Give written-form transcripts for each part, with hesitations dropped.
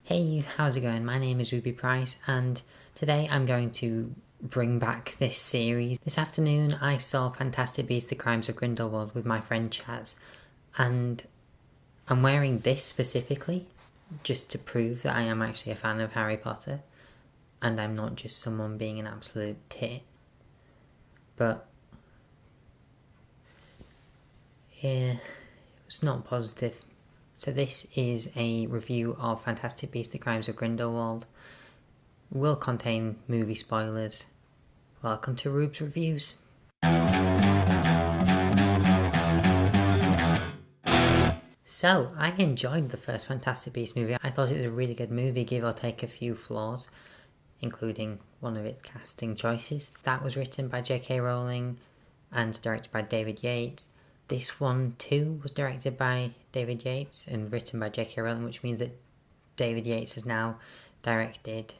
Hey, how's it going? My name is Ruby Price, and today I'm going to bring back this series. This afternoon I saw Fantastic Beasts: The Crimes of Grindelwald with my friend Chaz, and I'm wearing this specifically just to prove that I am actually a fan of Harry Potter, and I'm not just someone being an absolute tit. But yeah, it was not positive. So this is a review of Fantastic Beasts: The Crimes of Grindelwald. Will contain movie spoilers. Welcome to Rube's Reviews. So, I enjoyed the first Fantastic Beasts movie. I thought it was a really good movie, give or take a few flaws, including one of its casting choices. That was written by J.K. Rowling and directed by David Yates. This one too was directed by David Yates and written by J.K. Rowling, which means that David Yates has now directed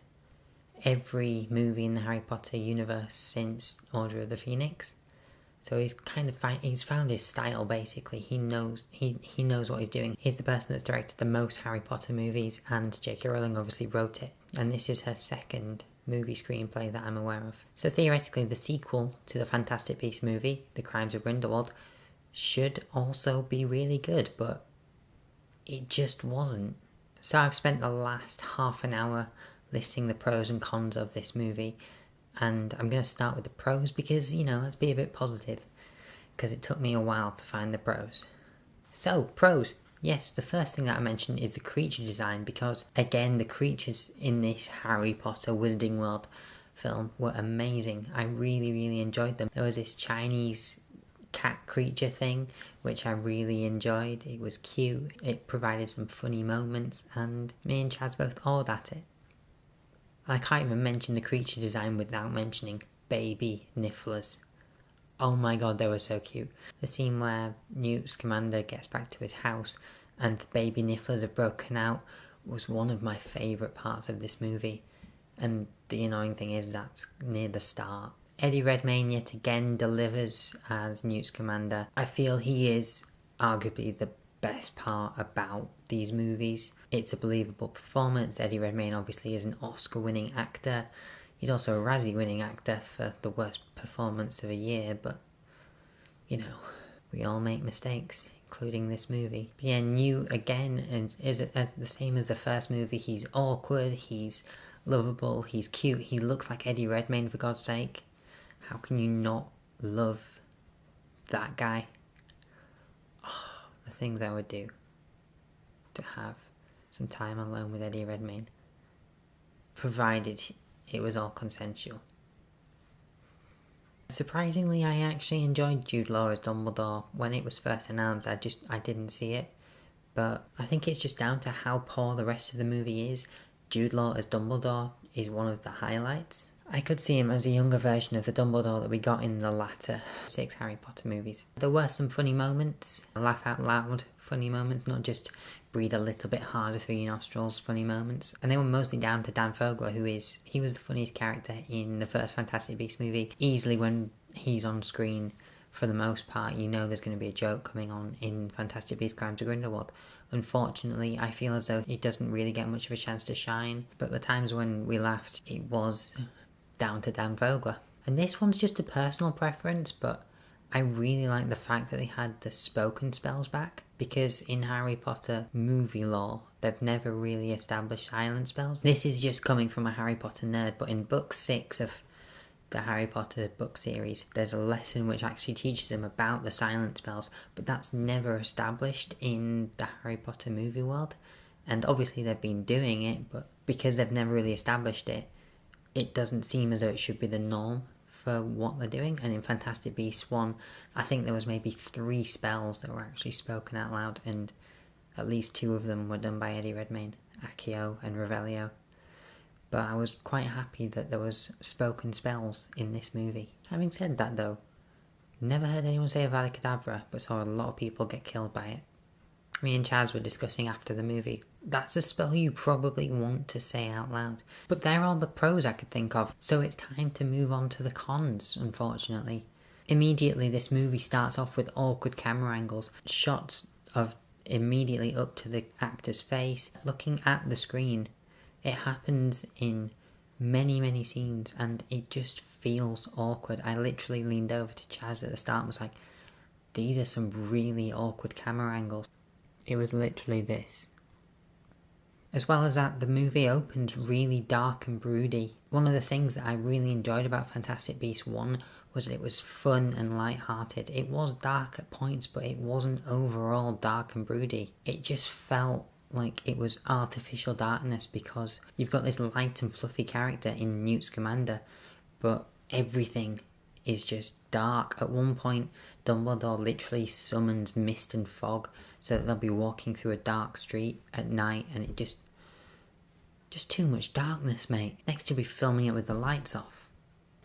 every movie in the Harry Potter universe since Order of the Phoenix. So he's he's found his style basically. He knows what he's doing. He's the person that's directed the most Harry Potter movies, and J.K. Rowling obviously wrote it. And this is her second movie screenplay that I'm aware of. So theoretically, the sequel to the Fantastic Beasts movie, The Crimes of Grindelwald, should also be really good, but it just wasn't. So I've spent the last half an hour listing the pros and cons of this movie, and I'm going to start with the pros because, let's be a bit positive, because it took me a while to find the pros. So, pros. Yes, the first thing that I mentioned is the creature design, because, again, the creatures in this Harry Potter Wizarding World film were amazing. I really, really enjoyed them. There was this Chinese cat creature thing, which I really enjoyed. It was cute, it provided some funny moments, and me and Chaz both awed at it. I can't even mention the creature design without mentioning baby Nifflers. Oh my god, they were so cute. The scene where Newt Scamander gets back to his house and the baby Nifflers have broken out was one of my favourite parts of this movie. And the annoying thing is that's near the start. Eddie Redmayne yet again delivers as Newt Scamander. I feel he is arguably the best part about these movies. It's a believable performance. Eddie Redmayne obviously is an Oscar-winning actor. He's also a Razzie-winning actor for the worst performance of a year, but, we all make mistakes, including this movie. But yeah, Newt, again, is the same as the first movie. He's awkward, he's lovable, he's cute, he looks like Eddie Redmayne, for God's sake. How can you not love that guy? Oh, the things I would do to have some time alone with Eddie Redmayne, provided it was all consensual. Surprisingly, I actually enjoyed Jude Law as Dumbledore. When it was first announced, I didn't see it, but I think it's just down to how poor the rest of the movie is. Jude Law as Dumbledore is one of the highlights. I could see him as a younger version of the Dumbledore that we got in the latter 6 Harry Potter movies. There were some funny moments, laugh out loud funny moments, not just breathe a little bit harder through your nostrils funny moments. And they were mostly down to Dan Fogler, he was the funniest character in the first Fantastic Beasts movie. Easily when he's on screen, for the most part, there's going to be a joke coming on in Fantastic Beasts: Crimes of Grindelwald. Unfortunately, I feel as though he doesn't really get much of a chance to shine, but the times when we laughed, it was down to Dan Fogler. And this one's just a personal preference, but I really like the fact that they had the spoken spells back, because in Harry Potter movie lore, they've never really established silent spells. This is just coming from a Harry Potter nerd, but in book 6 of the Harry Potter book series, there's a lesson which actually teaches them about the silent spells, but that's never established in the Harry Potter movie world. And obviously they've been doing it, but because they've never really established it, it doesn't seem as though it should be the norm for what they're doing. And in Fantastic Beasts 1, I think there was maybe 3 spells that were actually spoken out loud, and at least 2 of them were done by Eddie Redmayne, Accio and Revelio. But I was quite happy that there was spoken spells in this movie. Having said that though, never heard anyone say Avada Kedavra, but saw a lot of people get killed by it. Me and Chaz were discussing after the movie, that's a spell you probably want to say out loud. But they're all the pros I could think of, so it's time to move on to the cons, unfortunately. Immediately, this movie starts off with awkward camera angles, shots of immediately up to the actor's face, looking at the screen. It happens in many scenes and it just feels awkward. I literally leaned over to Chaz at the start and was like, these are some really awkward camera angles. It was literally this. As well as that, the movie opens really dark and broody. One of the things that I really enjoyed about Fantastic Beasts 1 was that it was fun and light-hearted. It was dark at points, but it wasn't overall dark and broody. It just felt like it was artificial darkness because you've got this light and fluffy character in Newt Scamander, but everything is just dark. At one point, Dumbledore literally summons mist and fog so that they'll be walking through a dark street at night, and it just too much darkness, mate. Next to be filming it with the lights off.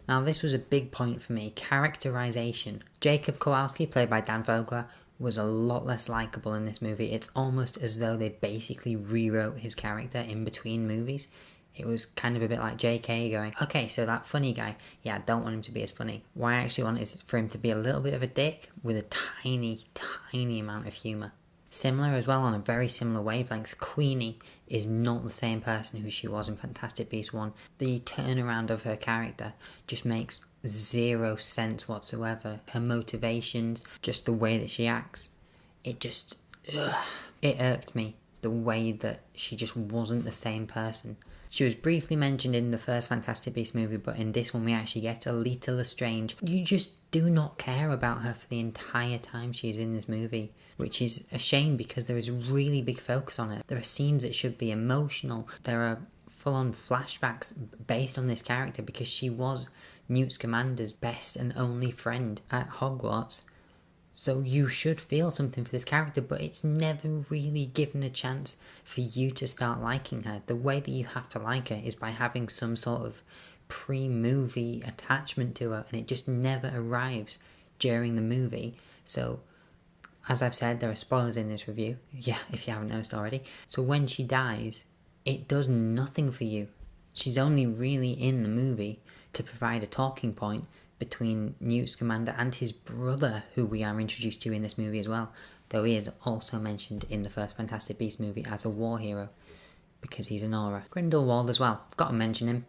Now, this was a big point for me. Characterization. Jacob Kowalski, played by Dan Vogler, was a lot less likeable in this movie. It's almost as though they basically rewrote his character in between movies. It was kind of a bit like JK going, okay, so that funny guy, yeah, I don't want him to be as funny. What I actually want is for him to be a little bit of a dick with a tiny amount of humour. Similar as well, on a very similar wavelength, Queenie is not the same person who she was in Fantastic Beasts 1. The turnaround of her character just makes zero sense whatsoever. Her motivations, just the way that she acts, it irked me, the way that she just wasn't the same person. She was briefly mentioned in the first Fantastic Beasts movie, but in this one we actually get Alita Lestrange. You just do not care about her for the entire time she's in this movie, which is a shame because there is a really big focus on it. There are scenes that should be emotional. There are full-on flashbacks based on this character because she was Newt Scamander's best and only friend at Hogwarts. So you should feel something for this character, but it's never really given a chance for you to start liking her. The way that you have to like her is by having some sort of pre-movie attachment to her, and it just never arrives during the movie. So, as I've said, there are spoilers in this review, yeah, if you haven't noticed already. So when she dies, it does nothing for you. She's only really in the movie to provide a talking point between Newt Scamander and his brother, who we are introduced to in this movie as well, though he is also mentioned in the first Fantastic Beasts movie as a war hero, because he's an aura. Grindelwald as well, got to mention him.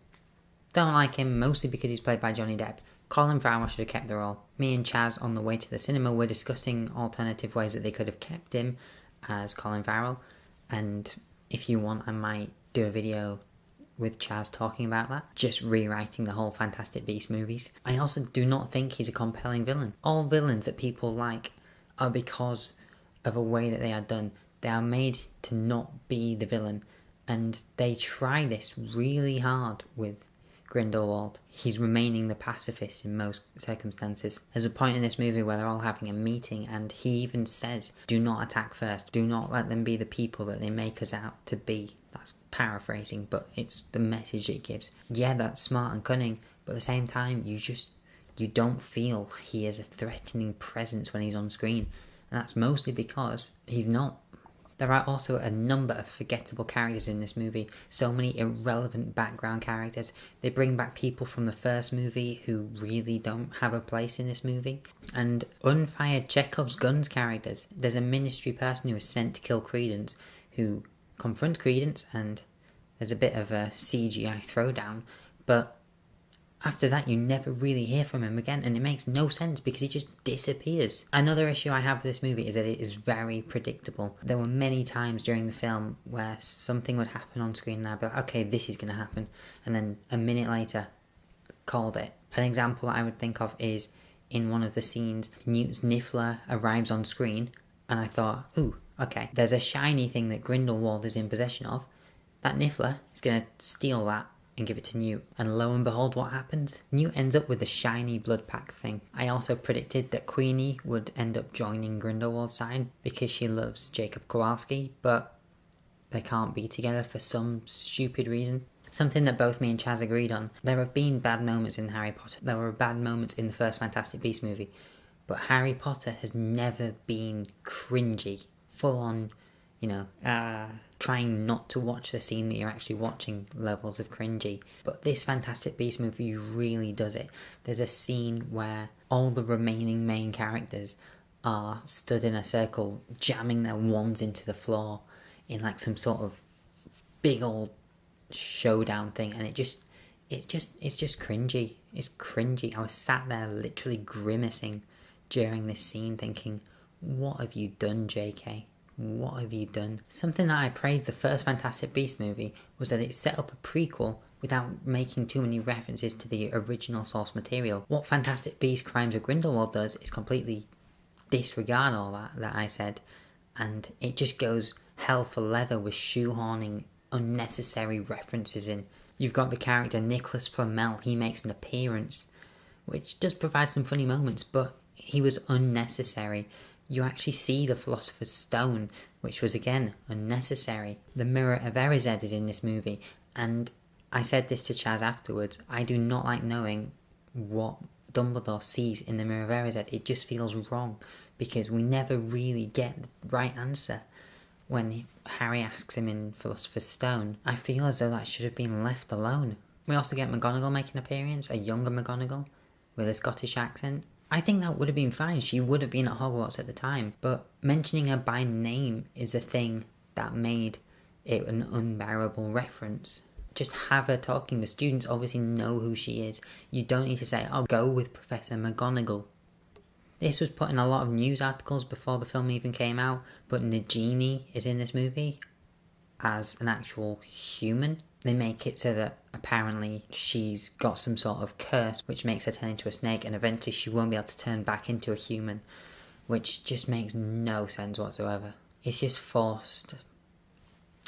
Don't like him, mostly because he's played by Johnny Depp. Colin Farrell should have kept the role. Me and Chaz on the way to the cinema were discussing alternative ways that they could have kept him as Colin Farrell, and if you want I might do a video with Chaz talking about that, just rewriting the whole Fantastic Beasts movies. I also do not think he's a compelling villain. All villains that people like are because of a way that they are done. They are made to not be the villain, and they try this really hard with Grindelwald. He's remaining the pacifist in most circumstances. There's a point in this movie where they're all having a meeting and he even says, do not attack first, do not let them be the people that they make us out to be. That's paraphrasing, but it's the message it gives. Yeah, that's smart and cunning, but at the same time, you don't feel he is a threatening presence when he's on screen. And that's mostly because he's not. There are also a number of forgettable characters in this movie, so many irrelevant background characters. They bring back people from the first movie who really don't have a place in this movie. And unfired Chekhov's guns characters. There's a ministry person who is sent to kill Credence, who confronts Credence, and there's a bit of a CGI throwdown, but after that you never really hear from him again, and it makes no sense because he just disappears. Another issue I have with this movie is that it is very predictable. There were many times during the film where something would happen on screen and I'd be like, okay, this is going to happen, and then a minute later, called it. An example that I would think of is in one of the scenes, Newt's Niffler arrives on screen, and I thought, ooh, okay, there's a shiny thing that Grindelwald is in possession of. That Niffler is going to steal that and give it to Newt. And lo and behold, what happens? Newt ends up with the shiny blood pack thing. I also predicted that Queenie would end up joining Grindelwald's side because she loves Jacob Kowalski, but they can't be together for some stupid reason. Something that both me and Chaz agreed on. There have been bad moments in Harry Potter. There were bad moments in the first Fantastic Beasts movie. But Harry Potter has never been cringy. Full on, trying not to watch the scene that you're actually watching levels of cringy. But this Fantastic Beasts movie really does it. There's a scene where all the remaining main characters are stood in a circle jamming their wands into the floor in like some sort of big old showdown thing, and it's just cringy. It's cringy. I was sat there literally grimacing during this scene thinking, what have you done, JK? What have you done? Something that I praised the first Fantastic Beasts movie was that it set up a prequel without making too many references to the original source material. What Fantastic Beasts Crimes of Grindelwald does is completely disregard all that I said, and it just goes hell for leather with shoehorning unnecessary references in. You've got the character Nicholas Flamel, he makes an appearance, which does provide some funny moments, but he was unnecessary. You actually see the Philosopher's Stone, which was again unnecessary. The Mirror of Erised is in this movie, and I said this to Chaz afterwards, I do not like knowing what Dumbledore sees in the Mirror of Erised. It just feels wrong, because we never really get the right answer. When Harry asks him in Philosopher's Stone, I feel as though that should have been left alone. We also get McGonagall making an appearance, a younger McGonagall, with a Scottish accent. I think that would have been fine, she would have been at Hogwarts at the time, but mentioning her by name is the thing that made it an unbearable reference. Just have her talking, the students obviously know who she is. You don't need to say, oh, go with Professor McGonagall. This was put in a lot of news articles before the film even came out, but Nagini is in this movie as an actual human. They make it so that apparently she's got some sort of curse which makes her turn into a snake, and eventually she won't be able to turn back into a human, which just makes no sense whatsoever. It's just forced.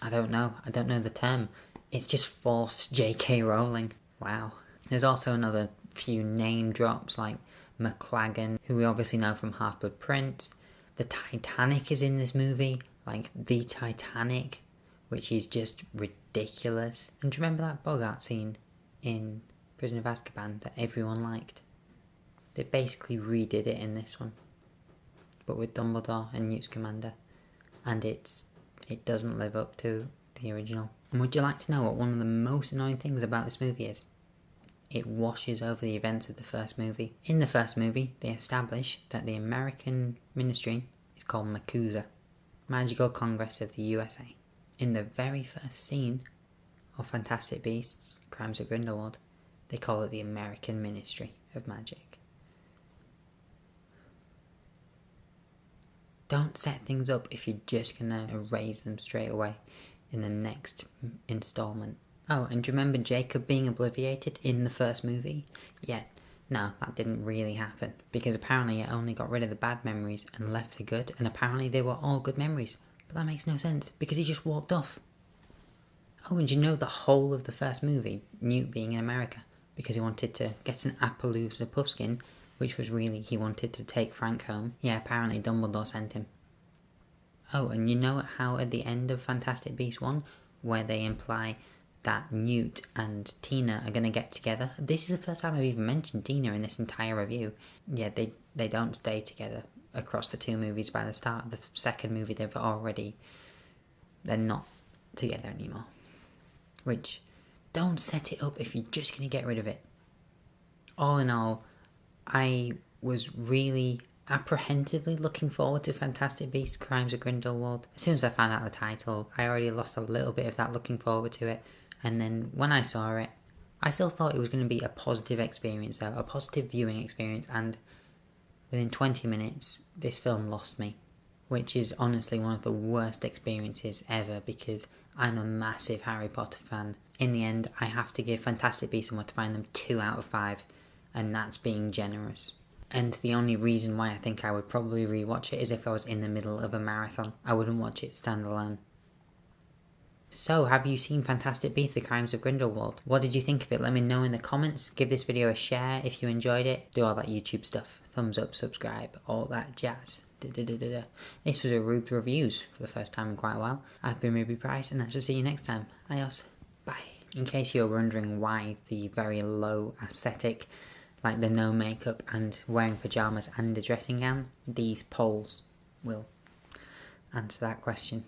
I don't know the term. It's just forced J.K. Rowling. Wow. There's also another few name drops like McLagan, who we obviously know from Half-Blood Prince. The Titanic is in this movie, like the Titanic, which is just ridiculous. And do you remember that Bogart scene in Prisoner of Azkaban that everyone liked? They basically redid it in this one, but with Dumbledore and Newt Scamander, and it doesn't live up to the original. And would you like to know what one of the most annoying things about this movie is? It washes over the events of the first movie. In the first movie, they establish that the American ministry is called MACUSA, Magical Congress of the USA. In the very first scene of Fantastic Beasts, Crimes of Grindelwald, they call it the American Ministry of Magic. Don't set things up if you're just going to erase them straight away in the next installment. Oh, and do you remember Jacob being obliviated in the first movie? Yeah, no, that didn't really happen, because apparently it only got rid of the bad memories and left the good, and apparently they were all good memories. But that makes no sense, because he just walked off. Oh, and you know the whole of the first movie, Newt being in America, because he wanted to get an Appaloosa Puffskin, which was really he wanted to take Frank home. Yeah, apparently Dumbledore sent him. Oh, and you know how at the end of Fantastic Beasts 1, where they imply that Newt and Tina are going to get together? This is the first time I've even mentioned Tina in this entire review. Yeah, they don't stay together across the two movies. By the start of the second movie, they're not together anymore. Which, don't set it up if you're just going to get rid of it. All in all, I was really apprehensively looking forward to Fantastic Beasts Crimes of Grindelwald. As soon as I found out the title, I already lost a little bit of that looking forward to it. And then when I saw it, I still thought it was going to be a positive experience though, a positive viewing experience, and within 20 minutes, this film lost me, which is honestly one of the worst experiences ever, because I'm a massive Harry Potter fan. In the end, I have to give Fantastic Beasts and Where to Find Them 2 out of 5, and that's being generous. And the only reason why I think I would probably rewatch it is if I was in the middle of a marathon. I wouldn't watch it standalone. So, have you seen Fantastic Beasts: The Crimes of Grindelwald? What did you think of it? Let me know in the comments. Give this video a share if you enjoyed it. Do all that YouTube stuff. Thumbs up, subscribe, all that jazz. This was a Rubed Reviews for the first time in quite a while. I've been Ruby Price, and I shall see you next time. Adios. Bye. In case you're wondering why the very low aesthetic, like the no makeup and wearing pyjamas and a dressing gown, these polls will answer that question.